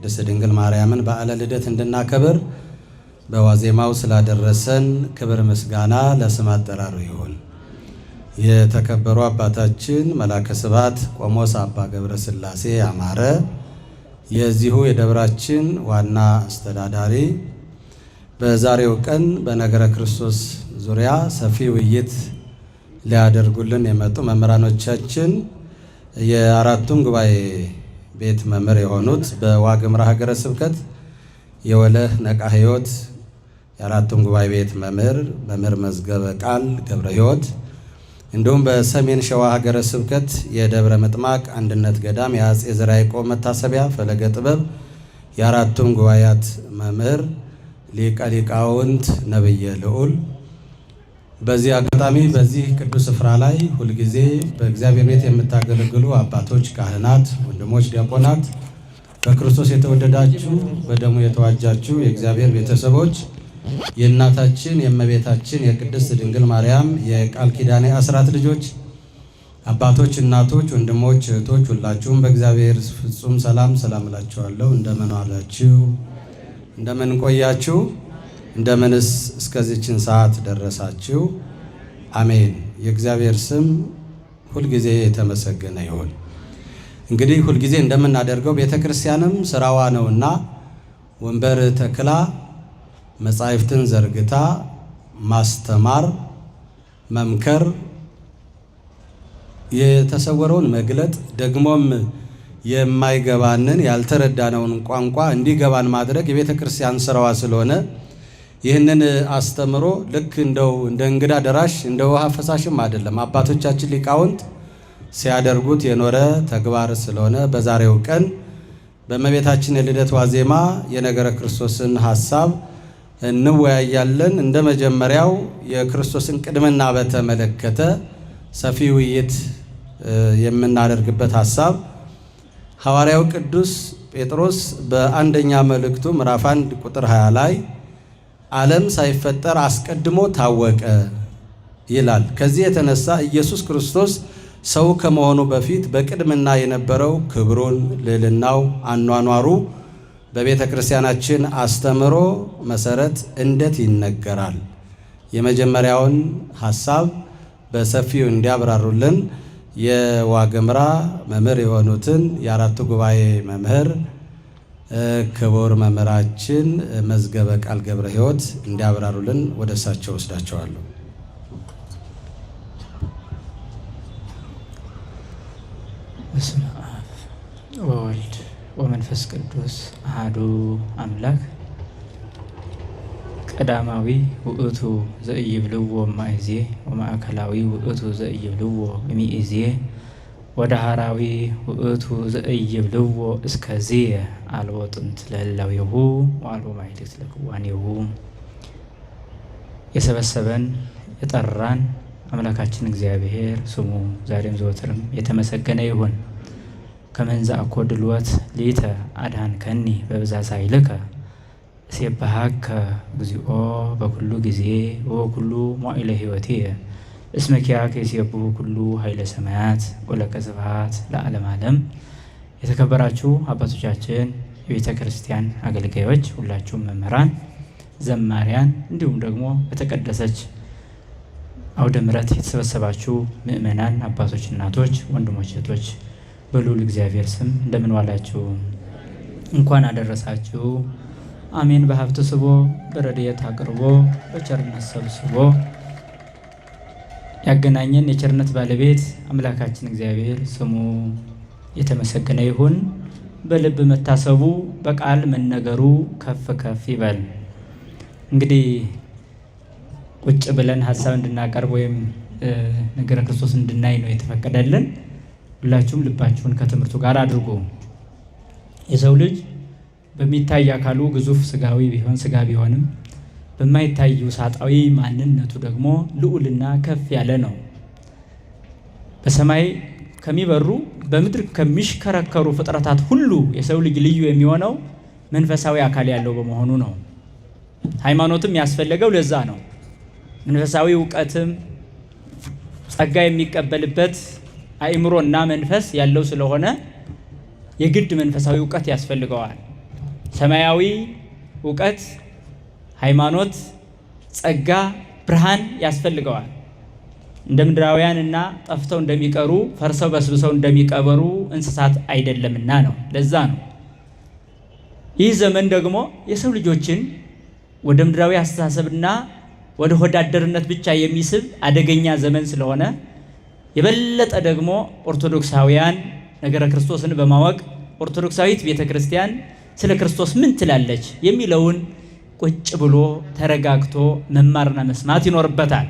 የቅድስት ድንግል ማርያምን በዓለ ልደት እንድናከብር በዋዜማው ስላደረሰን ክብር ምስጋና ለስም አጠራሩ ይሁን። የተከበሩ አባታችን መላከ ስብሐት ቆሞስ አባ ገብረ ሥላሴ አማረ የዚሁ የደብራችን ዋና አስተዳዳሪ በዛሬው ቀን በነገረ ክርስቶስ ዙሪያ ሰፊ ውይይት ሊያደርጉልን የመጡ መምህራኖቻችን የአራቱም ጉባኤ ቤት መምህር የሆኑት በዋግምራ ሀገረ ስብከት የወለህ ነቃ ሕይወት የአራቱም ጉባኤ ቤት መምህር መዝገበ ቃል ገብረ ሕይወት እንዲሁም በሰሜን ሸዋ ሀገረ ስብከት የደብረ ምጥማቅ አንድነት ገዳም የአፄ ዘርዓ ያዕቆብ መታሰቢያ ፈለገ ጥበብ የአራቱም ጉባኤያት መምህር ሊቀ ሊቃውንት ነብየ ልዑል በዚህ አጋጣሚ በዚህ ቅዱስ ስፍራ ላይ ሁልጊዜ በእግዚአብሔር ቤት የምታገለግሉ አባቶች፣ ካህናት፣ ወንድሞች፣ ዲያቆናት በክርስቶስ የተወደዳችሁ በደሙ የተዋጃችሁ የእግዚአብሔር ቤተሰቦች የእናታችን የእመቤታችን የቅድስት ድንግል ማርያም የቃል ኪዳኔ አስራት ልጆች አባቶች፣ እናቶች፣ ወንድሞች፣ እህቶች ሁላችሁም በእግዚአብሔር ፍጹም ሰላም እላችኋለሁ። እንደምን ዋላችሁ? እንደምን ቆያችሁ? እንደምንስ እስከዚችን ሰዓት ደረሳችሁ? አሜን። የእግዚአብሔር ስም ሁልጊዜ የተመሰገነ ይሁን። እንግዲህ ሁልጊዜ እንደምናደርገው ቤተክርስቲያንም ስራዋ ነውና ወንበር ተክላ መጻሕፍትን ዘርግታ ማስተማር፣ መምከር፣ የተሰወረውን መግለጥ ደግሞም የማይገባንን ያልተረዳነውን ቋንቋ እንዲገባን ማድረግ የቤተ ክርስቲያን ስራዋ ስለሆነ ይህንን አስተምሮ ልክ እንደ እንግዳ ደራሽ እንደ ውሃ ፈሳሽም አይደለም። አባቶቻችን ሊቃውንት ሲያደርጉት የኖረ ተግባር ስለሆነ በዛሬው ቀን በእመቤታችን የልደት ዋዜማ የነገረ ክርስቶስን ሐሳብ እንወያያለን። እንደ መጀመሪያው የክርስቶስን ቅድምና በተመለከተ ሰፊ ውይይት የምናደርግበት ሐሳብ ሐዋርያው ቅዱስ ጴጥሮስ በአንደኛ መልእክቱ ምዕራፍ 1 ቁጥር 20 ላይ ዓለም ሳይፈጠር አስቀድሞ ታወቀ ይላል። ከዚህ የተነሳ ኢየሱስ ክርስቶስ ሰው ከመሆኑ በፊት በቅድምና የነበረው ክብሩን፣ ልዕልናው፣ አኗኗሩ በቤተ ክርስቲያናችን አስተምሮ መሰረት እንዴት ይነገራል? የመጀመሪያውን ሐሳብ በሰፊው እንዲያብራሩልን የዋግምራ መምህር የሆኑትን የአራቱ ጉባኤ መምህር ክቡር መምህራችን መዝገበ ቃል ገብረ ሕይወት እንዲያብራሩልን ወደ እሳቸው ወስዳቸዋለሁ። በስመ አብ ወወልድ ወመንፈስ ቅዱስ አሐዱ አምላክ ቀዳማዊ ውእቱ ዘኢይብልዎ እምይእዜ ወማእከላዊ ውእቱ ዘኢይብልዎ እምይእዜ ወዳህራዊ ውእቱ ዘኢይብልዎ እስከዚየ አልቦ ጥንት ለህላዌሁ ወአልቦ ማኅሌት ለክዋኔሁ። የሰበሰበን የጠራን አምላካችን እግዚአብሔር ስሙ ዛሬም ዘወትርም የተመሰገነ ይሁን። ከመንዛ እኮ ድልወት ሊተ አድኃንከኒ በብዛት ኃይልከ እሴብሐከ እግዚኦ በኩሉ ጊዜ ወበኩሉ መዋዕለ ሕይወትየ እስመ ኪያከ ይሴብሑ ኩሉ ኃይለ ሰማያት ወለከ ስብሐት ለዓለመ ዓለም። የተከበራችሁ አባቶቻችን፣ የቤተ ክርስቲያን አገልጋዮች፣ ሁላችሁም መምህራን፣ ዘማሪያን እንዲሁም ደግሞ በተቀደሰች አውደ ምሕረት የተሰበሰባችሁ ምእመናን አባቶች፣ እናቶች፣ ወንድሞች፣ እህቶች በልዑል እግዚአብሔር ስም እንደምን ዋላችሁ? እንኳን አደረሳችሁ። አሜን። በሀብት ስቦ በረድኤት አቅርቦ በቸርነት ሰብስቦ ያገናኘን የቸርነት ባለቤት አምላካችን እግዚአብሔር ስሙ የተመሰገነ ይሁን። በልብ መታሰቡ በቃል መነገሩ ከፍ ከፍ ይበል። እንግዲህ ቁጭ ብለን ሀሳብ እንድናቀርብ ወይም ነገረ ክርስቶስ እንድናይ ነው የተፈቀደልን። ሁላችሁም ልባችሁን ከትምህርቱ ጋር አድርጉ። የሰው ልጅ በሚታይ አካሉ ግዙፍ ስጋ ቢሆንም በማይታዩ ውሳጣዊ ማንነቱ ደግሞ ልዑልና ከፍ ያለ ነው። በሰማይ ከሚበሩ በምድር ከሚሽከረከሩ ፍጥረታት ሁሉ የሰው ልጅ ልዩ የሚሆነው መንፈሳዊ አካል ያለው በመሆኑ ነው። ሃይማኖትም ያስፈለገው ለዛ ነው። መንፈሳዊ ዕውቀትም ጸጋ የሚቀበልበት አእምሮና መንፈስ ያለው ስለሆነ የግድ መንፈሳዊ ዕውቀት ያስፈልገዋል። ሰማያዊ እውቀት፣ ሃይማኖት፣ ጸጋ፣ ብርሃን ያስፈልገዋል። እንደ ምድራውያንና ጠፍተው እንደሚቀሩ ፈርሰው በስብሰው እንደሚቀበሩ እንስሳት አይደለምና ነው። ለዛ ነው ይህ ዘመን ደግሞ የሰው ልጆችን ወደ ምድራዊ አስተሳሰብና ወደ ሆዳደርነት ብቻ የሚስብ አደገኛ ዘመን ስለሆነ የበለጠ ደግሞ ኦርቶዶክሳውያን ነገረ ክርስቶስን በማወቅ ኦርቶዶክሳዊት ቤተ ክርስቲያን ስለ ክርስቶስ ምን ትላለች የሚለውን ቁጭ ብሎ ተረጋግቶ መማርና መስማት ይኖርበታል።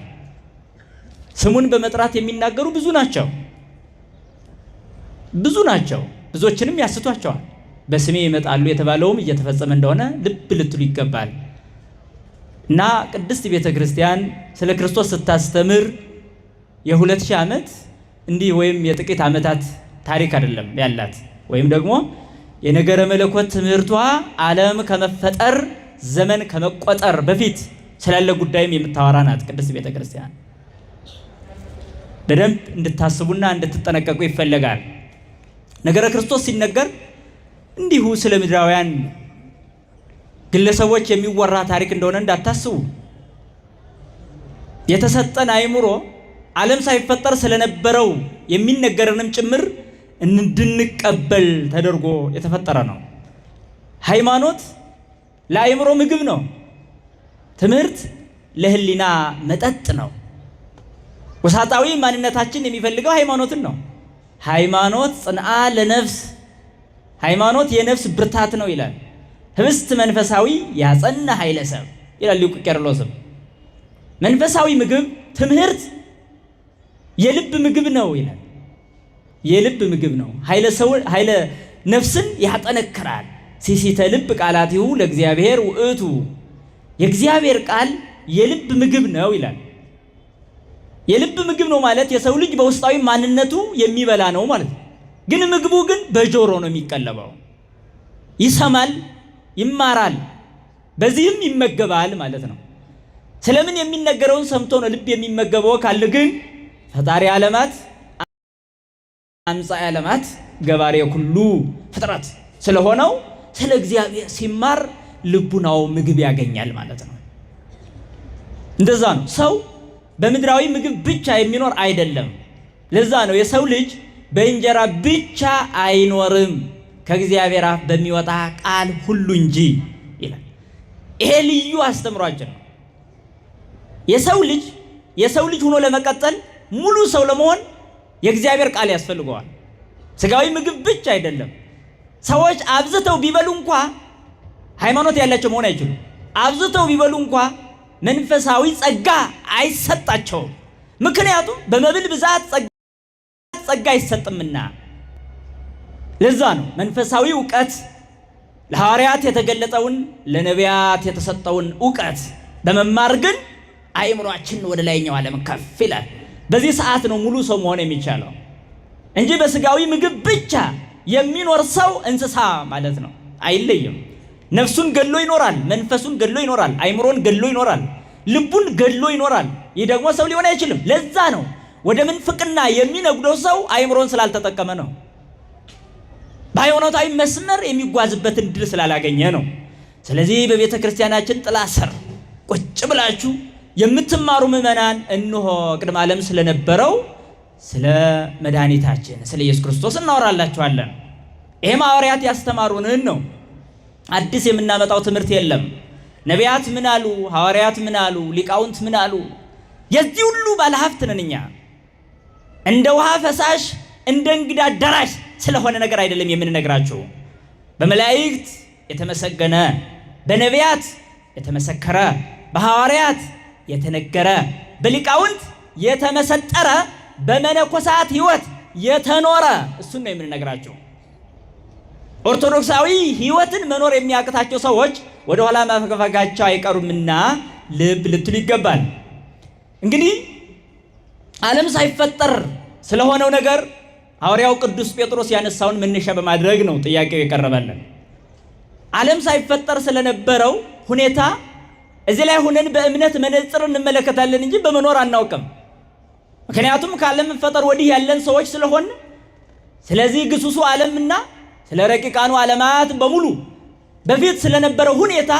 ስሙን በመጥራት የሚናገሩ ብዙ ናቸው። ብዙዎችንም ያስቷቸዋል። በስሜ ይመጣሉ የተባለውም እየተፈጸመ እንደሆነ ልብ ልትሉ ይገባል። እና ቅድስት ቤተ ክርስቲያን ስለ ክርስቶስ ስታስተምር የ2000 ዓመት እንዲህ ወይም የጥቂት ዓመታት ታሪክ አይደለም ያላት። ወይም ደግሞ የነገረ መለኮት ትምህርቷ ዓለም ከመፈጠር ዘመን ከመቆጠር በፊት ስላለ ጉዳይም የምታወራ ናት ቅድስት ቤተ ክርስቲያን። በደንብ እንድታስቡና እንድትጠነቀቁ ይፈለጋል። ነገረ ክርስቶስ ሲነገር እንዲሁ ስለ ምድራውያን ግለሰቦች የሚወራ ታሪክ እንደሆነ እንዳታስቡ። የተሰጠን አእምሮ ዓለም ሳይፈጠር ስለነበረው የሚነገረንም ጭምር እንድንቀበል ተደርጎ የተፈጠረ ነው። ሃይማኖት ለአእምሮ ምግብ ነው። ትምህርት ለህሊና መጠጥ ነው። ውሳጣዊ ማንነታችን የሚፈልገው ሃይማኖትን ነው። ሃይማኖት ጽንዓ ለነፍስ፣ ሃይማኖት የነፍስ ብርታት ነው ይላል። ህብስት መንፈሳዊ ያጸና ኃይለ ሰብ ይላል ሊቁ ቄርሎስም። መንፈሳዊ ምግብ ትምህርት የልብ ምግብ ነው ይላል። የልብ ምግብ ነው። ኃይለ ነፍስን ያጠነክራል። ሲሲተ ልብ ቃላቲሁ ለእግዚአብሔር ውእቱ፣ የእግዚአብሔር ቃል የልብ ምግብ ነው ይላል። የልብ ምግብ ነው ማለት የሰው ልጅ በውስጣዊ ማንነቱ የሚበላ ነው ማለት ነው። ግን ምግቡ ግን በጆሮ ነው የሚቀለበው። ይሰማል፣ ይማራል፣ በዚህም ይመገባል ማለት ነው። ስለምን የሚነገረውን ሰምቶ ነው ልብ የሚመገበው ካለ ግን ፈጣሪ ዓለማት አምጻኤ ዓለማት ገባሬ ሁሉ ፍጥረት ስለሆነው ስለ እግዚአብሔር ሲማር ልቡናው ምግብ ያገኛል ማለት ነው። እንደዛ ነው። ሰው በምድራዊ ምግብ ብቻ የሚኖር አይደለም። ለዛ ነው የሰው ልጅ በእንጀራ ብቻ አይኖርም ከእግዚአብሔር አፍ በሚወጣ ቃል ሁሉ እንጂ ይላል። ይሄ ልዩ አስተምሯችን ነው። የሰው ልጅ ሆኖ ለመቀጠል ሙሉ ሰው ለመሆን የእግዚአብሔር ቃል ያስፈልገዋል። ስጋዊ ምግብ ብቻ አይደለም። ሰዎች አብዝተው ቢበሉ እንኳ ሃይማኖት ያላቸው መሆን አይችሉም። አብዝተው ቢበሉ እንኳ መንፈሳዊ ጸጋ አይሰጣቸውም። ምክንያቱም በመብል ብዛት ጸጋ አይሰጥምና። ለዛ ነው መንፈሳዊ እውቀት ለሐዋርያት የተገለጠውን ለነቢያት የተሰጠውን እውቀት በመማር ግን አእምሯችን ወደ ላይኛው ዓለም ከፍ ይላል። በዚህ ሰዓት ነው ሙሉ ሰው መሆን የሚቻለው እንጂ በስጋዊ ምግብ ብቻ የሚኖር ሰው እንስሳ ማለት ነው። አይለይም። ነፍሱን ገሎ ይኖራል፣ መንፈሱን ገሎ ይኖራል፣ አእምሮን ገሎ ይኖራል፣ ልቡን ገሎ ይኖራል። ይህ ደግሞ ሰው ሊሆን አይችልም። ለዛ ነው ወደ ምንፍቅና የሚነጉደው ሰው አእምሮን ስላልተጠቀመ ነው። በሃይማኖታዊ መስመር የሚጓዝበትን ድል ስላላገኘ ነው። ስለዚህ በቤተ ክርስቲያናችን ጥላ ስር ቁጭ ብላችሁ የምትማሩ ምዕመናን እንሆ ቅድመ ዓለም ስለነበረው ስለ መድኃኒታችን ስለ ኢየሱስ ክርስቶስ እናወራላችኋለን። ይሄም ሐዋርያት ያስተማሩንን ነው። አዲስ የምናመጣው ትምህርት የለም። ነቢያት ምን አሉ? ሐዋርያት ምን አሉ? ሊቃውንት ምን አሉ? የዚህ ሁሉ ባለሀብት ነን እኛ። እንደ ውሃ ፈሳሽ እንደ እንግዳ ደራሽ ስለሆነ ነገር አይደለም የምንነግራችሁ። በመላእክት የተመሰገነ፣ በነቢያት የተመሰከረ፣ በሐዋርያት የተነገረ፣ በሊቃውንት የተመሰጠረ፣ በመነኮሳት ሕይወት የተኖረ እሱን ነው የምንነግራችሁ። ኦርቶዶክሳዊ ሕይወትን መኖር የሚያቅታቸው ሰዎች ወደ ኋላ ማፈግፈጋቸው አይቀሩምና ልብ ልትሉ ይገባል። እንግዲህ ዓለም ሳይፈጠር ስለሆነው ነገር ሐዋርያው ቅዱስ ጴጥሮስ ያነሳውን መነሻ በማድረግ ነው ጥያቄው የቀረበልን። ዓለም ሳይፈጠር ስለነበረው ሁኔታ እዚህ ላይ ሆነን በእምነት መነጽር እንመለከታለን እንጂ በመኖር አናውቅም። ምክንያቱም ከዓለም መፈጠር ወዲህ ያለን ሰዎች ስለሆን፣ ስለዚህ ግሱሱ ዓለምና ስለ ረቂቃኑ ዓለማት በሙሉ በፊት ስለነበረው ሁኔታ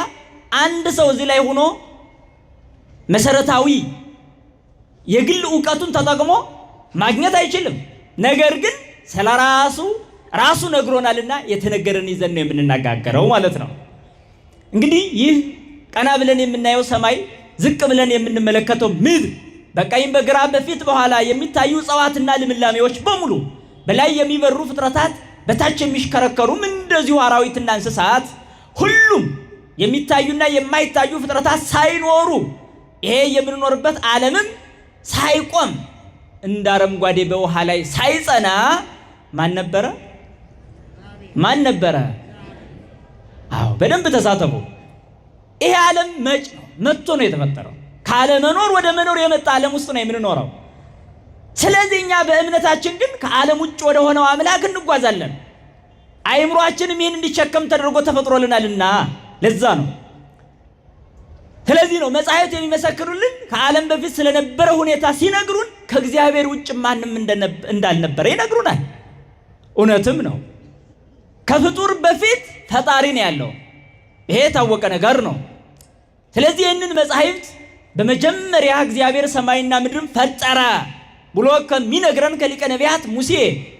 አንድ ሰው እዚህ ላይ ሆኖ መሰረታዊ የግል ዕውቀቱን ተጠቅሞ ማግኘት አይችልም። ነገር ግን ራሱ ነግሮናልና የተነገረን ይዘን ነው የምንነጋገረው ማለት ነው። እንግዲህ ይህ ቀና ብለን የምናየው ሰማይ፣ ዝቅ ብለን የምንመለከተው ምድር፣ በቀኝ በግራ በፊት በኋላ የሚታዩ እጽዋትና ልምላሜዎች በሙሉ፣ በላይ የሚበሩ ፍጥረታት፣ በታች የሚሽከረከሩም እንደዚሁ አራዊትና እንስሳት፣ ሁሉም የሚታዩና የማይታዩ ፍጥረታት ሳይኖሩ ይሄ የምንኖርበት ዓለምም ሳይቆም እንደ አረንጓዴ በውሃ ላይ ሳይጸና ማን ነበረ? አዎ በደንብ ተሳተፉ። ይሄ ዓለም መጥቶ ነው የተፈጠረው። ካለመኖር ወደ መኖር የመጣ ዓለም ውስጥ ነው የምንኖረው። ስለዚህ እኛ በእምነታችን ግን ከዓለም ውጭ ወደ ሆነው አምላክ እንጓዛለን። አይምሯችንም ይህን እንዲሸከም ተደርጎ ተፈጥሮልናልና ለዛ ነው። ስለዚህ ነው መጻሕፍት የሚመሰክሩልን ከዓለም በፊት ስለነበረ ሁኔታ ሲነግሩን ከእግዚአብሔር ውጭ ማንም እንዳልነበረ ይነግሩናል። እውነትም ነው። ከፍጡር በፊት ፈጣሪ ነው ያለው። ይሄ የታወቀ ነገር ነው። ስለዚህ ይህንን መጻሕፍት በመጀመሪያ እግዚአብሔር ሰማይና ምድርን ፈጠረ ብሎ ከሚነግረን ከሊቀ ነቢያት ሙሴ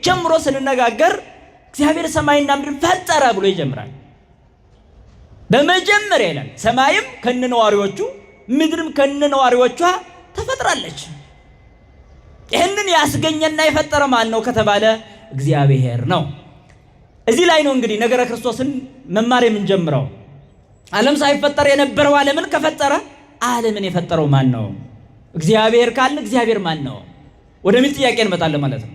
ጀምሮ ስንነጋገር እግዚአብሔር ሰማይና ምድርን ፈጠረ ብሎ ይጀምራል። በመጀመሪያ ይላል ሰማይም ከነነዋሪዎቹ ምድርም ከነነዋሪዎቿ ተፈጥራለች። ይህንን ያስገኘና የፈጠረ ማን ነው ከተባለ እግዚአብሔር ነው። እዚህ ላይ ነው እንግዲህ ነገረ ክርስቶስን መማር የምንጀምረው። ዓለም ሳይፈጠር የነበረው ዓለምን ከፈጠረ ዓለምን የፈጠረው ማን ነው? እግዚአብሔር ካልን እግዚአብሔር ማን ነው ወደሚል ጥያቄ እንመጣለን ማለት ነው።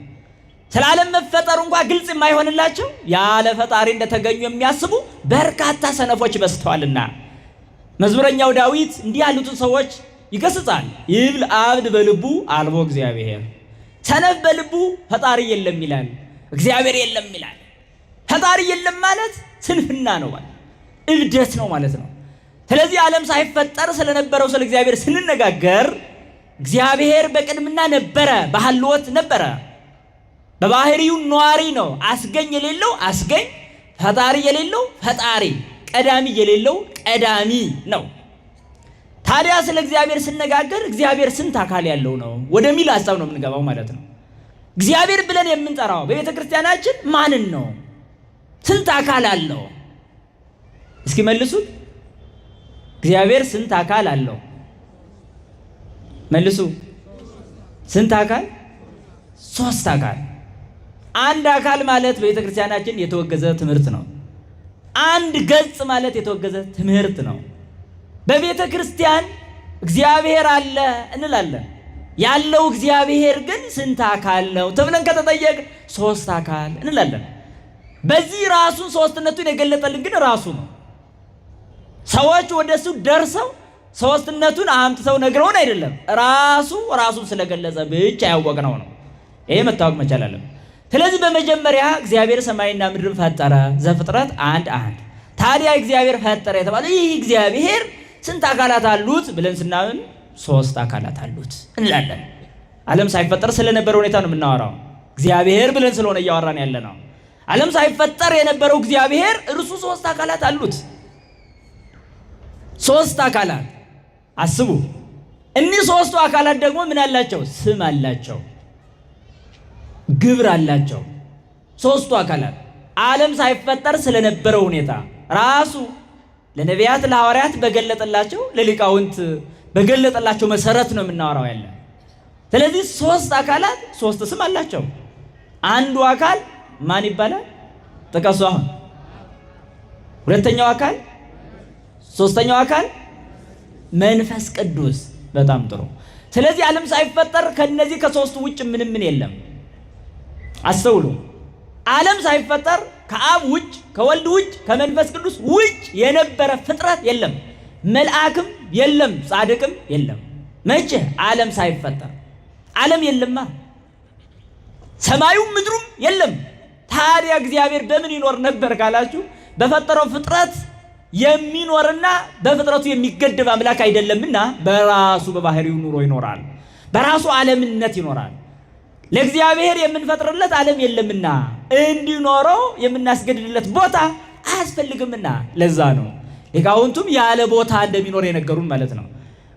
ስለ ዓለም መፈጠሩ እንኳን ግልጽ የማይሆንላቸው ያለ ፈጣሪ እንደተገኙ የሚያስቡ በርካታ ሰነፎች በስተዋልና መዝሙረኛው ዳዊት እንዲህ ያሉትን ሰዎች ይገስጻል። ይብል አብድ በልቡ አልቦ እግዚአብሔር፣ ሰነፍ በልቡ ፈጣሪ የለም ይላል፣ እግዚአብሔር የለም ይላል። ፈጣሪ የለም ማለት ስንፍና ነው ማለት እብደት ነው ማለት ነው። ስለዚህ ዓለም ሳይፈጠር ስለነበረው ስለ እግዚአብሔር ስንነጋገር እግዚአብሔር በቅድምና ነበረ፣ በሐልወት ነበረ። በባህሪው ነዋሪ ነው። አስገኝ የሌለው አስገኝ፣ ፈጣሪ የሌለው ፈጣሪ፣ ቀዳሚ የሌለው ቀዳሚ ነው። ታዲያ ስለ እግዚአብሔር ስነጋገር እግዚአብሔር ስንት አካል ያለው ነው ወደሚል ሐሳብ ነው የምንገባው ማለት ነው። እግዚአብሔር ብለን የምንጠራው በቤተ ክርስቲያናችን ማንን ነው? ስንት አካል አለው? እስኪ መልሱት። እግዚአብሔር ስንት አካል አለው? መልሱ። ስንት አካል? ሶስት አካል። አንድ አካል ማለት በቤተ ክርስቲያናችን የተወገዘ ትምህርት ነው። አንድ ገጽ ማለት የተወገዘ ትምህርት ነው። በቤተ ክርስቲያን እግዚአብሔር አለ እንላለን። ያለው እግዚአብሔር ግን ስንት አካል ነው ተብለን ከተጠየቅ ሶስት አካል እንላለን። በዚህ ራሱን ሶስትነቱን የገለጠልን ግን ራሱ ነው። ሰዎች ወደሱ ደርሰው ሶስትነቱን አምጥተው ነግረውን አይደለም፣ ራሱን ስለገለጸ ብቻ ያወቅነው ነው። ይሄ መታወቅ መቻል አለበት። ስለዚህ በመጀመሪያ እግዚአብሔር ሰማይና ምድርን ፈጠረ። ዘፍጥረት 1:1። ታዲያ እግዚአብሔር ፈጠረ የተባለ ይህ እግዚአብሔር ስንት አካላት አሉት ብለን ስናምን ሶስት አካላት አሉት እንላለን። ዓለም ሳይፈጠር ስለነበረ ሁኔታ ነው የምናወራው። እግዚአብሔር ብለን ስለሆነ እያወራን ያለ ነው። ዓለም ሳይፈጠር የነበረው እግዚአብሔር እርሱ ሶስት አካላት አሉት። ሶስት አካላት አስቡ። እኒህ ሶስቱ አካላት ደግሞ ምን አላቸው? ስም አላቸው፣ ግብር አላቸው። ሶስቱ አካላት ዓለም ሳይፈጠር ስለነበረው ሁኔታ ራሱ ለነቢያት ለሐዋርያት በገለጠላቸው ለሊቃውንት በገለጠላቸው መሰረት ነው የምናወራው ያለ። ስለዚህ ሶስት አካላት ሶስት ስም አላቸው። አንዱ አካል ማን ይባላል? ጥቀሱ አሁን። ሁለተኛው አካል፣ ሶስተኛው አካል መንፈስ ቅዱስ። በጣም ጥሩ። ስለዚህ ዓለም ሳይፈጠር ከነዚህ ከሶስቱ ውጭ ምንም የለም። አስተውሉ። ዓለም ሳይፈጠር ከአብ ውጭ ከወልድ ውጭ ከመንፈስ ቅዱስ ውጭ የነበረ ፍጥረት የለም። መልአክም የለም፣ ጻድቅም የለም። መቼ? ዓለም ሳይፈጠር። ዓለም የለማ፣ ሰማዩም ምድሩም የለም። ታዲያ እግዚአብሔር በምን ይኖር ነበር ካላችሁ በፈጠረው ፍጥረት የሚኖርና በፍጥረቱ የሚገደብ አምላክ አይደለምና በራሱ በባህሪው ኑሮ ይኖራል። በራሱ ዓለምነት ይኖራል። ለእግዚአብሔር የምንፈጥርለት ዓለም የለምና እንዲኖረው የምናስገድድለት ቦታ አያስፈልግምና ለዛ ነው ሊቃውንቱም ያለ ቦታ እንደሚኖር የነገሩን ማለት ነው።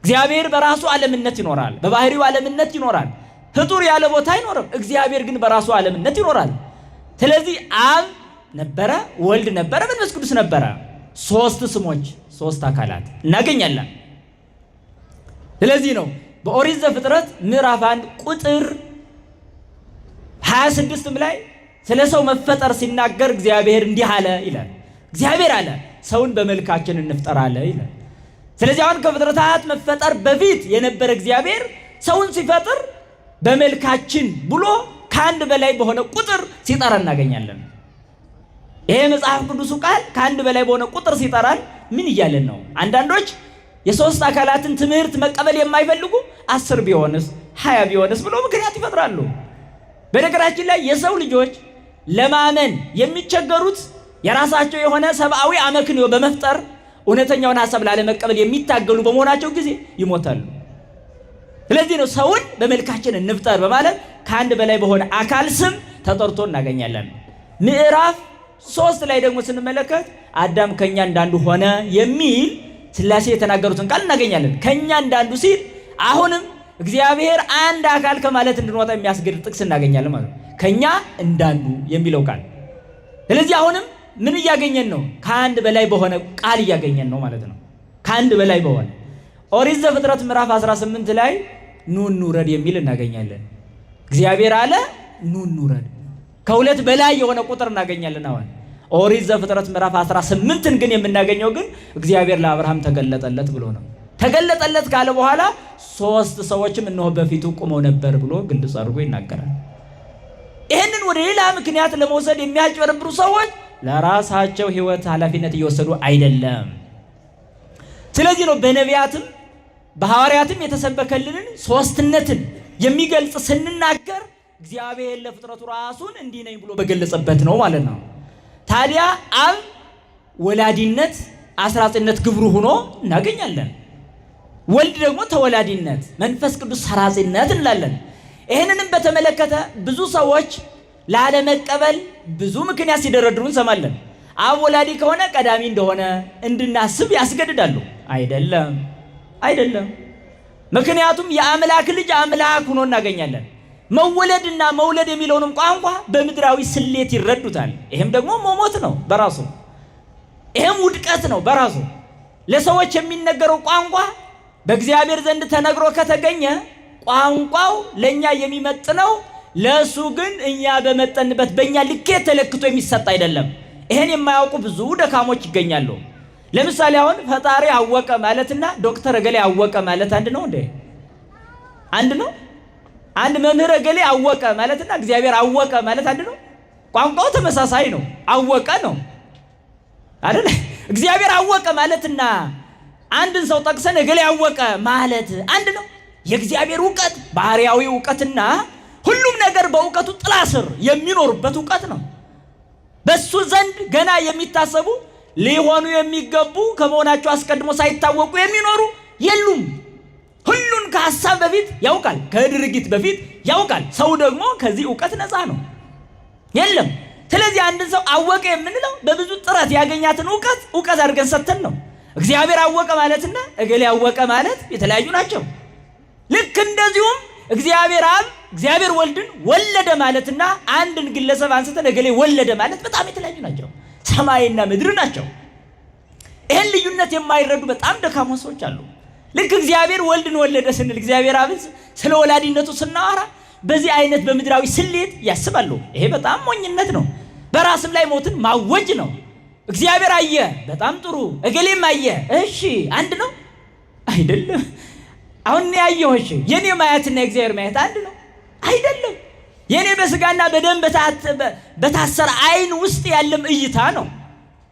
እግዚአብሔር በራሱ ዓለምነት ይኖራል፣ በባህሪው ዓለምነት ይኖራል። ፍጡር ያለ ቦታ አይኖርም። እግዚአብሔር ግን በራሱ ዓለምነት ይኖራል። ስለዚህ አብ ነበረ፣ ወልድ ነበረ፣ መንፈስ ቅዱስ ነበረ። ሶስት ስሞች፣ ሶስት አካላት እናገኛለን። ስለዚህ ነው በኦሪት ዘፍጥረት ምዕራፍ 1 ቁጥር 26 ላይ ስለ ሰው መፈጠር ሲናገር እግዚአብሔር እንዲህ አለ ይላል። እግዚአብሔር አለ ሰውን በመልካችን እንፍጠር አለ ይላል። ስለዚህ አሁን ከፍጥረታት መፈጠር በፊት የነበረ እግዚአብሔር ሰውን ሲፈጥር በመልካችን ብሎ ከአንድ በላይ በሆነ ቁጥር ሲጠራ እናገኛለን። ይሄ መጽሐፍ ቅዱሱ ቃል ከአንድ በላይ በሆነ ቁጥር ሲጠራን ምን እያለን ነው? አንዳንዶች የሶስት አካላትን ትምህርት መቀበል የማይፈልጉ 10 ቢሆንስ 20 ቢሆንስ ብሎ ምክንያት ይፈጥራሉ። በነገራችን ላይ የሰው ልጆች ለማመን የሚቸገሩት የራሳቸው የሆነ ሰብአዊ አመክንዮ በመፍጠር እውነተኛውን ሐሳብ ላለመቀበል የሚታገሉ በመሆናቸው ጊዜ ይሞታሉ። ስለዚህ ነው ሰውን በመልካችን እንፍጠር በማለት ከአንድ በላይ በሆነ አካል ስም ተጠርቶ እናገኛለን። ምዕራፍ 3 ላይ ደግሞ ስንመለከት አዳም ከኛ እንዳንዱ ሆነ የሚል ሥላሴ የተናገሩትን ቃል እናገኛለን። ከኛ እንዳንዱ ሲል አሁንም እግዚአብሔር አንድ አካል ከማለት እንድንወጣ የሚያስገድድ ጥቅስ እናገኛለን ማለት ነው። ከኛ እንዳንዱ የሚለው ቃል። ስለዚህ አሁንም ምን እያገኘን ነው? ከአንድ በላይ በሆነ ቃል እያገኘን ነው ማለት ነው። ከአንድ በላይ በሆነ ኦሪት ዘፍጥረት ምዕራፍ 18 ላይ ኑ እንውረድ የሚል እናገኛለን። እግዚአብሔር አለ ኑ እንውረድ። ከሁለት በላይ የሆነ ቁጥር እናገኛለን። አሁን ኦሪት ዘፍጥረት ምዕራፍ 18ን ግን የምናገኘው ግን እግዚአብሔር ለአብርሃም ተገለጠለት ብሎ ነው። ተገለጠለት ካለ በኋላ 3 ሰዎችም እነሆ በፊቱ ቆመው ነበር ብሎ ግልጽ አድርጎ ይናገራል። ይህንን ወደ ሌላ ምክንያት ለመውሰድ የሚያጭበረብሩ ሰዎች ለራሳቸው ሕይወት ኃላፊነት እየወሰዱ አይደለም። ስለዚህ ነው በነቢያትም በሐዋርያትም የተሰበከልንን ሶስትነትን የሚገልጽ ስንናገር እግዚአብሔር ለፍጥረቱ ራሱን እንዲህ ነኝ ብሎ በገለጸበት ነው ማለት ነው። ታዲያ አብ ወላዲነት አስራጽነት ግብሩ ሆኖ እናገኛለን። ወልድ ደግሞ ተወላዲነት፣ መንፈስ ቅዱስ ሰራጽነት እንላለን። ይህንንም በተመለከተ ብዙ ሰዎች ላለመቀበል ብዙ ምክንያት ሲደረድሩ እንሰማለን። አብ ወላዲ ከሆነ ቀዳሚ እንደሆነ እንድናስብ ያስገድዳሉ። አይደለም። ምክንያቱም የአምላክ ልጅ አምላክ ሆኖ እናገኛለን። መወለድና መውለድ የሚለውንም ቋንቋ በምድራዊ ስሌት ይረዱታል። ይሄም ደግሞ መሞት ነው በራሱ። ይሄም ውድቀት ነው በራሱ። ለሰዎች የሚነገረው ቋንቋ በእግዚአብሔር ዘንድ ተነግሮ ከተገኘ ቋንቋው ለኛ የሚመጥነው፣ ለሱ ግን እኛ በመጠንበት በእኛ ልኬት ተለክቶ የሚሰጥ አይደለም። ይሄን የማያውቁ ብዙ ደካሞች ይገኛሉ። ለምሳሌ አሁን ፈጣሪ አወቀ ማለትና ዶክተር እገሌ አወቀ ማለት አንድ ነው እንዴ? አንድ ነው? አንድ መምህር እገሌ አወቀ ማለትና እግዚአብሔር አወቀ ማለት አንድ ነው? ቋንቋው ተመሳሳይ ነው። አወቀ ነው አይደል? እግዚአብሔር አወቀ ማለትና አንድን ሰው ጠቅሰን እገሌ አወቀ ማለት አንድ ነው? የእግዚአብሔር ዕውቀት ባህሪያዊ ዕውቀትና ሁሉም ነገር በዕውቀቱ ጥላ ስር የሚኖርበት ዕውቀት ነው። በሱ ዘንድ ገና የሚታሰቡ ሊሆኑ የሚገቡ ከመሆናቸው አስቀድሞ ሳይታወቁ የሚኖሩ የሉም። ሁሉን ከሐሳብ በፊት ያውቃል፣ ከድርጊት በፊት ያውቃል። ሰው ደግሞ ከዚህ ዕውቀት ነፃ ነው፣ የለም። ስለዚህ አንድን ሰው አወቀ የምንለው በብዙ ጥረት ያገኛትን ዕውቀት አድርገን ሰተን ነው። እግዚአብሔር አወቀ ማለትና እገሌ አወቀ ማለት የተለያዩ ናቸው። ልክ እንደዚሁም እግዚአብሔር አብ እግዚአብሔር ወልድን ወለደ ማለትና አንድን ግለሰብ አንስተን እገሌ ወለደ ማለት በጣም የተለያዩ ናቸው። ሰማይና ምድር ናቸው። ይህን ልዩነት የማይረዱ በጣም ደካማ ሰዎች አሉ። ልክ እግዚአብሔር ወልድን ወለደ ስንል እግዚአብሔር አብን ስለ ወላዲነቱ ስናወራ በዚህ አይነት በምድራዊ ስሌት ያስባሉ። ይሄ በጣም ሞኝነት ነው። በራስም ላይ ሞትን ማወጅ ነው። እግዚአብሔር አየ፣ በጣም ጥሩ። እገሌም አየ፣ እሺ አንድ ነው አይደለም? አሁን እኔ ያየሁ፣ እሺ የኔ ማየትና የእግዚአብሔር ማየት አንድ ነው አይደለም? የኔ በስጋና በደም በታሰረ አይን ውስጥ ያለም እይታ ነው።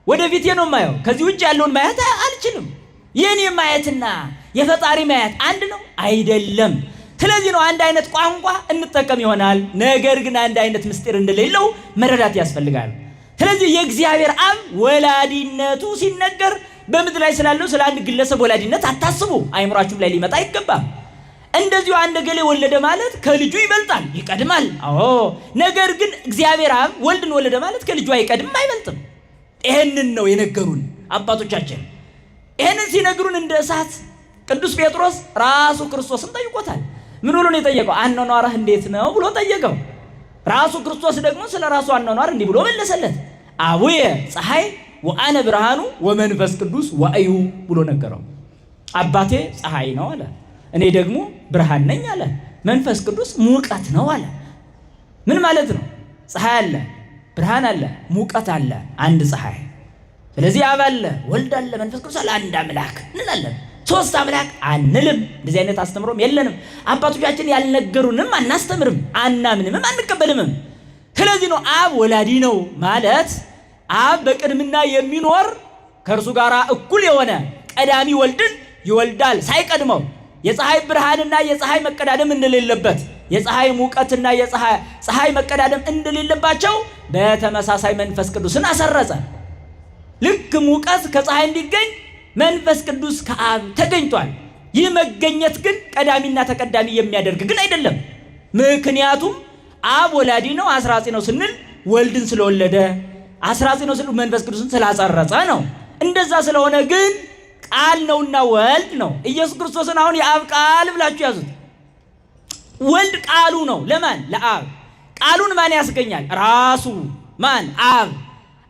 ወደፊት ነው ማየው። ከዚህ ውጭ ያለውን ማየት አልችልም። የኔ ማየትና የፈጣሪ ማየት አንድ ነው አይደለም? ስለዚህ ነው አንድ አይነት ቋንቋ እንጠቀም ይሆናል፣ ነገር ግን አንድ አይነት ምስጢር እንደሌለው መረዳት ያስፈልጋል። ስለዚህ የእግዚአብሔር አብ ወላዲነቱ ሲነገር በምድር ላይ ስላለው ስለ አንድ ግለሰብ ወላዲነት አታስቡ፣ አይምሯችሁም ላይ ሊመጣ አይገባም። እንደዚሁ አንድ ገሌ ወለደ ማለት ከልጁ ይበልጣል፣ ይቀድማል። አዎ፣ ነገር ግን እግዚአብሔር አብ ወልድን ወለደ ማለት ከልጁ አይቀድም፣ አይበልጥም። ይሄንን ነው የነገሩን አባቶቻችን። ይሄንን ሲነግሩን እንደ እሳት ቅዱስ ጴጥሮስ ራሱ ክርስቶስን ጠይቆታል። ምን ብሎ ነው የጠየቀው? አኗኗርህ እንዴት ነው ብሎ ጠየቀው። ራሱ ክርስቶስ ደግሞ ስለ ራሱ አኗኗር እንዲህ ብሎ መለሰለት። አቡየ ፀሐይ ወአነ ብርሃኑ ወመንፈስ ቅዱስ ወአዩ ብሎ ነገረው። አባቴ ፀሐይ ነው አለ፣ እኔ ደግሞ ብርሃን ነኝ አለ፣ መንፈስ ቅዱስ ሙቀት ነው አለ። ምን ማለት ነው? ፀሐይ አለ፣ ብርሃን አለ፣ ሙቀት አለ፣ አንድ ፀሐይ። ስለዚህ አብ አለ፣ ወልድ አለ፣ መንፈስ ቅዱስ አለ፣ አንድ አምላክ እንላለን። ሶስት አምላክ አንልም። እንደዚህ አይነት አስተምሮም የለንም። አባቶቻችን ያልነገሩንም አናስተምርም፣ አናምንምም፣ አንቀበልምም። ስለዚህ ነው አብ ወላዲ ነው ማለት አብ በቅድምና የሚኖር ከእርሱ ጋር እኩል የሆነ ቀዳሚ ወልድን ይወልዳል ሳይቀድመው፣ የፀሐይ ብርሃንና የፀሐይ መቀዳደም እንደሌለበት፣ የፀሐይ ሙቀትና የፀሐይ መቀዳደም እንደሌለባቸው በተመሳሳይ መንፈስ ቅዱስን አሰረጸ። ልክ ሙቀት ከፀሐይ እንዲገኝ መንፈስ ቅዱስ ከአብ ተገኝቷል። ይህ መገኘት ግን ቀዳሚና ተቀዳሚ የሚያደርግ ግን አይደለም። ምክንያቱም አብ ወላዲ ነው አስራጺ ነው ስንል ወልድን ስለወለደ፣ አስራጺ ነው ስንል መንፈስ ቅዱስን ስላጸረጸ ነው። እንደዛ ስለሆነ ግን ቃል ነውና ወልድ ነው። ኢየሱስ ክርስቶስን አሁን የአብ ቃል ብላችሁ ያዙት። ወልድ ቃሉ ነው ለማን? ለአብ። ቃሉን ማን ያስገኛል? ራሱ ማን? አብ።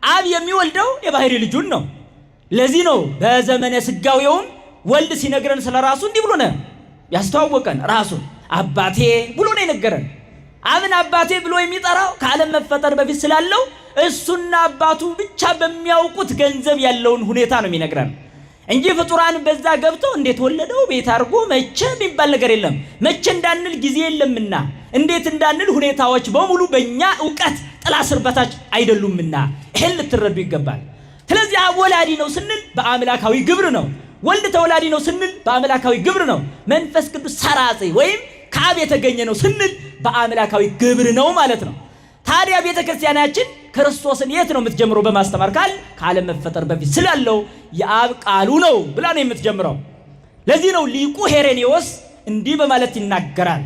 አብ የሚወልደው የባህሪ ልጁን ነው። ለዚህ ነው በዘመነ ስጋዌውም ወልድ ሲነግረን ስለ ራሱ እንዲህ ብሎ ነው ያስተዋወቀን። ራሱን አባቴ ብሎ ነው የነገረን። አብን አባቴ ብሎ የሚጠራው ከዓለም መፈጠር በፊት ስላለው እሱና አባቱ ብቻ በሚያውቁት ገንዘብ ያለውን ሁኔታ ነው የሚነግረን እንጂ ፍጡራን በዛ ገብተው እንዴት ወለደው ቤት አድርጎ መቼ የሚባል ነገር የለም። መቼ እንዳንል ጊዜ የለምና፣ እንዴት እንዳንል ሁኔታዎች በሙሉ በእኛ እውቀት ጥላ ስር በታች አይደሉምና ይህን ልትረዱ ይገባል። ስለዚህ አብ ወላዲ ነው ስንል በአምላካዊ ግብር ነው። ወልድ ተወላዲ ነው ስንል በአምላካዊ ግብር ነው። መንፈስ ቅዱስ ሰራጺ ወይም ከአብ የተገኘ ነው ስንል በአምላካዊ ግብር ነው ማለት ነው። ታዲያ ቤተ ክርስቲያናችን ክርስቶስን የት ነው የምትጀምረው በማስተማር ካል ከዓለም መፈጠር በፊት ስላለው የአብ ቃሉ ነው ብላ ነው የምትጀምረው። ለዚህ ነው ሊቁ ሄሬኔዎስ እንዲህ በማለት ይናገራል።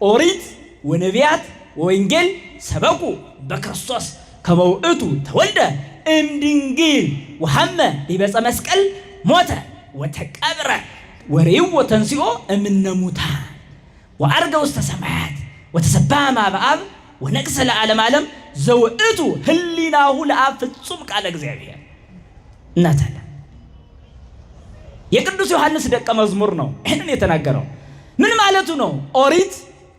ኦሪት ወነቢያት ወወንጌል ሰበኩ በክርስቶስ ከመውእቱ ተወልደ እምድንግል ወሐመ ዲበፀ መስቀል ሞተ ወተቀብረ ወሬው ተንሥኦ እምነ ሙታን ወዐርገ ውስተ ሰማያት ወተሰብሐ እምኀበ አብ ወነግሠ ለዓለመ ዓለም ዘውእቱ ህሊናሁ ለአብ ፍጹም ቃለ እግዚአብሔር። እናታለ የቅዱስ ዮሐንስ ደቀ መዝሙር ነው ይህንን የተናገረው። ምን ማለቱ ነው? ኦሪት፣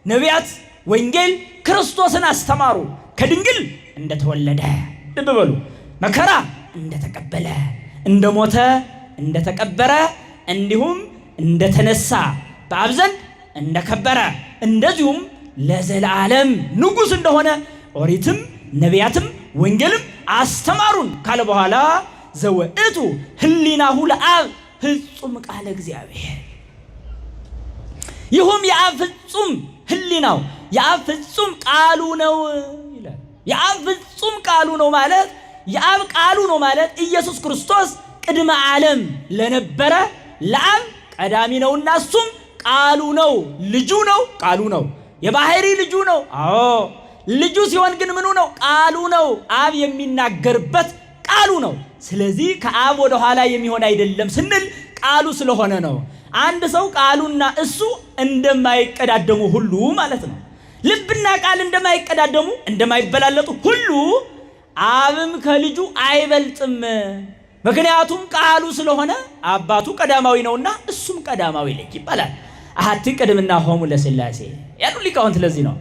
ነቢያት፣ ወንጌል ክርስቶስን አስተማሩ። ከድንግል እንደተወለደ ልብ በሉ፣ መከራ እንደተቀበለ፣ እንደሞተ፣ እንደተቀበረ፣ እንዲሁም እንደተነሳ፣ በአብ ዘንድ እንደከበረ፣ እንደዚሁም ለዘላለም ንጉሥ እንደሆነ ኦሪትም ነቢያትም ወንጌልም አስተማሩን ካለ በኋላ ዘውእቱ ህሊናሁ ለአብ ፍጹም ቃለ እግዚአብሔር፣ ይሁም የአብ ፍጹም ህሊናው የአብ ፍጹም ቃሉ ነው ይላል። የአብ ፍጹም ቃሉ ነው ማለት የአብ ቃሉ ነው ማለት ኢየሱስ ክርስቶስ ቅድመ ዓለም ለነበረ ለአብ ቀዳሚ ነውና እሱም ቃሉ ነው፣ ልጁ ነው፣ ቃሉ ነው፣ የባህሪ ልጁ ነው። አዎ ልጁ ሲሆን ግን ምኑ ነው? ቃሉ ነው። አብ የሚናገርበት ቃሉ ነው። ስለዚህ ከአብ ወደ ኋላ የሚሆን አይደለም ስንል ቃሉ ስለሆነ ነው። አንድ ሰው ቃሉና እሱ እንደማይቀዳደሙ ሁሉ ማለት ነው። ልብና ቃል እንደማይቀዳደሙ እንደማይበላለጡ ሁሉ አብም ከልጁ አይበልጥም። ምክንያቱም ቃሉ ስለሆነ አባቱ ቀዳማዊ ነውና እሱም ቀዳማዊ ልጅ ይባላል። አሐቲ ቅድምና ሆሙ ለሥላሴ ያሉ ሊቃውንት ለዚህ ነው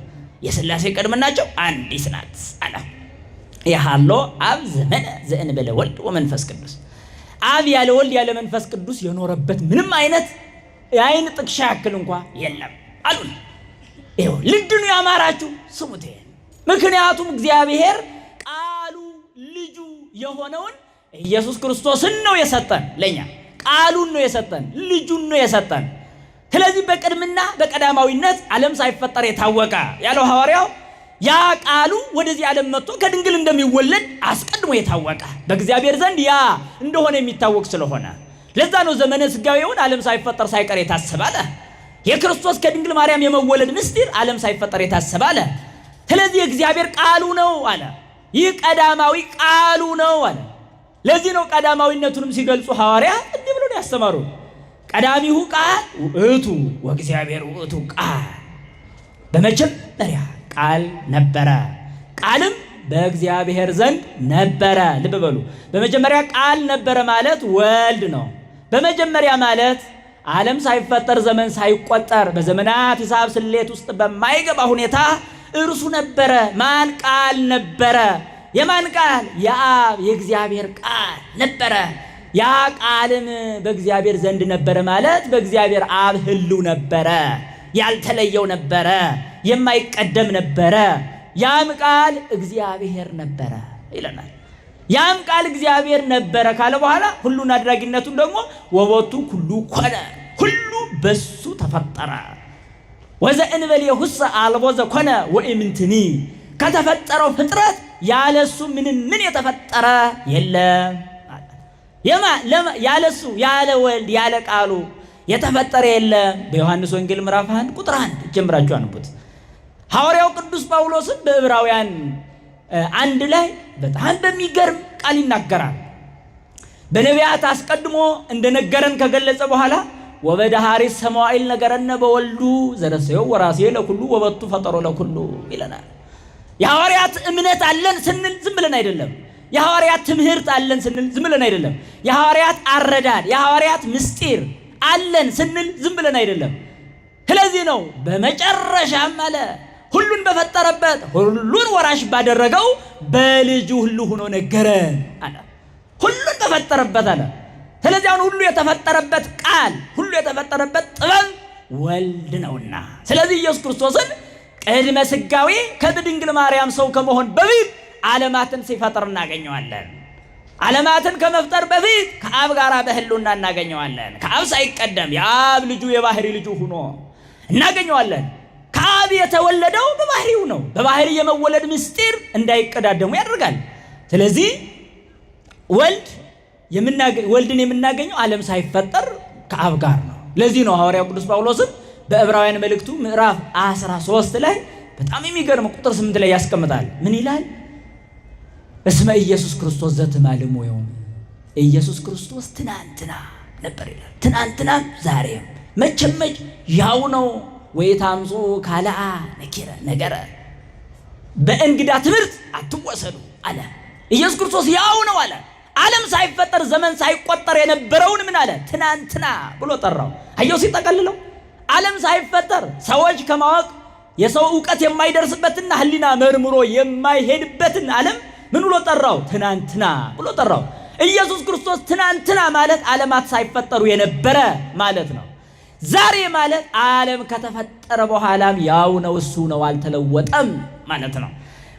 የሥላሴ ቅድምናቸው አንዲት ናት አለ። ያሃሎ አብ ዘመነ ዘእንበለ ወልድ ወመንፈስ ቅዱስ፣ አብ ያለ ወልድ ያለ መንፈስ ቅዱስ የኖረበት ምንም አይነት የአይን ጥቅሻ ያክል እንኳ የለም አሉ። ይኸው ልድኑ ያማራችሁ ስሙት። ምክንያቱም እግዚአብሔር ቃሉ ልጁ የሆነውን ኢየሱስ ክርስቶስን ነው የሰጠን። ለኛ ቃሉን ነው የሰጠን፣ ልጁን ነው የሰጠን። ስለዚህ በቅድምና በቀዳማዊነት ዓለም ሳይፈጠር የታወቀ ያለው ሐዋርያው ያ ቃሉ ወደዚህ ዓለም መጥቶ ከድንግል እንደሚወለድ አስቀድሞ የታወቀ በእግዚአብሔር ዘንድ ያ እንደሆነ የሚታወቅ ስለሆነ ለዛ ነው ዘመነ ስጋዌውን ዓለም ሳይፈጠር ሳይቀር የታሰበ አለ። የክርስቶስ ከድንግል ማርያም የመወለድ ምስጢር ዓለም ሳይፈጠር የታሰበ አለ። ስለዚህ እግዚአብሔር ቃሉ ነው አለ። ይህ ቀዳማዊ ቃሉ ነው አለ። ለዚህ ነው ቀዳማዊነቱንም ሲገልጹ ሐዋርያት እንዲህ ብሎ ያስተማሩ። ቀዳሚሁ ቃል ውእቱ ወእግዚአብሔር ውእቱ ቃል፣ በመጀመሪያ ቃል ነበረ፣ ቃልም በእግዚአብሔር ዘንድ ነበረ። ልብ በሉ። በመጀመሪያ ቃል ነበረ ማለት ወልድ ነው። በመጀመሪያ ማለት ዓለም ሳይፈጠር ዘመን ሳይቆጠር በዘመናት ሂሳብ ስሌት ውስጥ በማይገባ ሁኔታ እርሱ ነበረ። ማን ቃል ነበረ? የማን ቃል? የአብ የእግዚአብሔር ቃል ነበረ። ያ ቃልም በእግዚአብሔር ዘንድ ነበረ ማለት በእግዚአብሔር አብ ህልው ነበረ፣ ያልተለየው ነበረ፣ የማይቀደም ነበረ። ያም ቃል እግዚአብሔር ነበረ ይለናል። ያም ቃል እግዚአብሔር ነበረ ካለ በኋላ ሁሉን አድራጊነቱን ደግሞ ወቦቱ ሁሉ ኮነ፣ ሁሉ በሱ ተፈጠረ። ወዘእንበሌሁሰ አልቦ ዘኮነ ወኢምንትኒ፣ ከተፈጠረው ፍጥረት ያለሱ ምን የተፈጠረ የለም። ያለሱ ያለ ወልድ ያለ ቃሉ የተፈጠረ የለም። በዮሐንስ ወንጌል ምዕራፍ 1 ቁጥር 1 ጀምራችሁ አንብቡት። ሐዋርያው ቅዱስ ጳውሎስም በዕብራውያን 1 ላይ በጣም በሚገርም ቃል ይናገራል። በነቢያት አስቀድሞ እንደነገረን ከገለጸ በኋላ ወበዳሃሪስ ሰማዕል ነገረነ በወልዱ ዘረሰዮ ወራሴ ለኩሉ ወበቱ ፈጠሮ ለኩሉ ይለናል። የሐዋርያት እምነት አለን ስንል ዝም ብለን አይደለም። የሐዋርያት ትምህርት አለን ስንል ዝም ብለን አይደለም። የሐዋርያት አረዳድ፣ የሐዋርያት ምስጢር አለን ስንል ዝም ብለን አይደለም። ስለዚህ ነው በመጨረሻም አለ ሁሉን በፈጠረበት ሁሉን ወራሽ ባደረገው በልጁ ሁሉ ሆኖ ነገረን አለ። ሁሉን በፈጠረበት አለ። ስለዚህ አሁን ሁሉ የተፈጠረበት ቃል፣ ሁሉ የተፈጠረበት ጥበብ ወልድ ነውና፣ ስለዚህ ኢየሱስ ክርስቶስን ቅድመ ሥጋዌ ከድንግል ማርያም ሰው ከመሆን በፊት ዓለማትን ሲፈጥር እናገኘዋለን። ዓለማትን ከመፍጠር በፊት ከአብ ጋር በህልውና እናገኘዋለን። ከአብ ሳይቀደም የአብ ልጁ የባህሪ ልጁ ሆኖ እናገኘዋለን። ከአብ የተወለደው በባህሪው ነው። በባህሪ የመወለድ ምስጢር እንዳይቀዳደሙ ያደርጋል። ስለዚህ ወልድን የምናገኘው ዓለም ሳይፈጠር ከአብ ጋር ነው። ለዚህ ነው ሐዋርያው ቅዱስ ጳውሎስም በዕብራውያን መልእክቱ ምዕራፍ 13 ላይ በጣም የሚገርም ቁጥር 8 ላይ ያስቀምጣል። ምን ይላል? እስመ ኢየሱስ ክርስቶስ ዘትማልሙ ዮም፣ ኢየሱስ ክርስቶስ ትናንትና ነበር ይላል። ትናንትናም ዛሬም መቼመች ያው ነው። ወይታምጹ ካልአ ነገረ፣ በእንግዳ ትምህርት አትወሰዱ አለ። ኢየሱስ ክርስቶስ ያው ነው አለ። ዓለም ሳይፈጠር ዘመን ሳይቆጠር የነበረውን ምን አለ? ትናንትና ብሎ ጠራው። አየው ሲጠቀልለው፣ ዓለም ሳይፈጠር ሰዎች ከማወቅ የሰው ዕውቀት የማይደርስበትና ህሊና መርምሮ የማይሄድበትን ዓለም ምን ብሎ ጠራው? ትናንትና ብሎ ጠራው። ኢየሱስ ክርስቶስ ትናንትና ማለት ዓለማት ሳይፈጠሩ የነበረ ማለት ነው። ዛሬ ማለት ዓለም ከተፈጠረ በኋላም ያው ነው፣ እሱ ነው፣ አልተለወጠም ማለት ነው።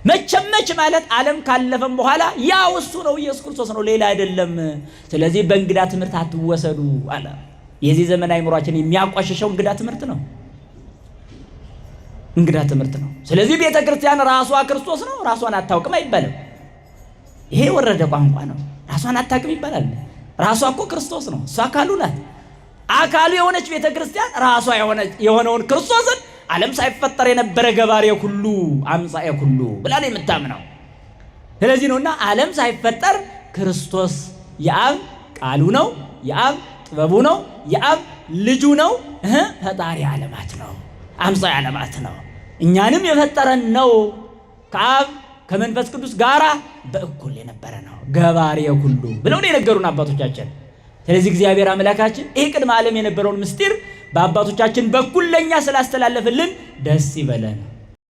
መቼመች ማለት ዓለም ካለፈም በኋላ ያው እሱ ነው፣ ኢየሱስ ክርስቶስ ነው፣ ሌላ አይደለም። ስለዚህ በእንግዳ ትምህርት አትወሰዱ አለ። የዚህ ዘመን አይምሯችን የሚያቋሽሸው እንግዳ ትምህርት ነው፣ እንግዳ ትምህርት ነው። ስለዚህ ቤተ ክርስቲያን ራሷ ክርስቶስ ነው፣ ራሷን አታውቅም አይባልም። ይሄ ወረደ ቋንቋ ነው። ራሷን አታውቅም ይባላል። ራሷ እኮ ክርስቶስ ነው፣ እሷ አካሉ ናት። አካሉ የሆነች ቤተ ክርስቲያን ራሷ የሆነውን ክርስቶስን ዓለም ሳይፈጠር የነበረ ገባሬ ሁሉ አምጻኤ ሁሉ ብላ ነው የምታምነው። ስለዚህ ነውና ዓለም ሳይፈጠር ክርስቶስ የአብ ቃሉ ነው፣ የአብ ጥበቡ ነው፣ የአብ ልጁ ነው፣ ፈጣሪ ዓለማት ነው፣ አምጻኤ ዓለማት ነው። እኛንም የፈጠረን ነው። ከአብ ከመንፈስ ቅዱስ ጋራ በእኩል የነበረ ነው፣ ገባሬ ሁሉ ብለው ነው የነገሩን አባቶቻችን። ስለዚህ እግዚአብሔር አምላካችን ይሄ ቅድመ ዓለም የነበረውን ምስጢር በአባቶቻችን በኩል ለኛ ስላስተላለፈልን ደስ ይበለን።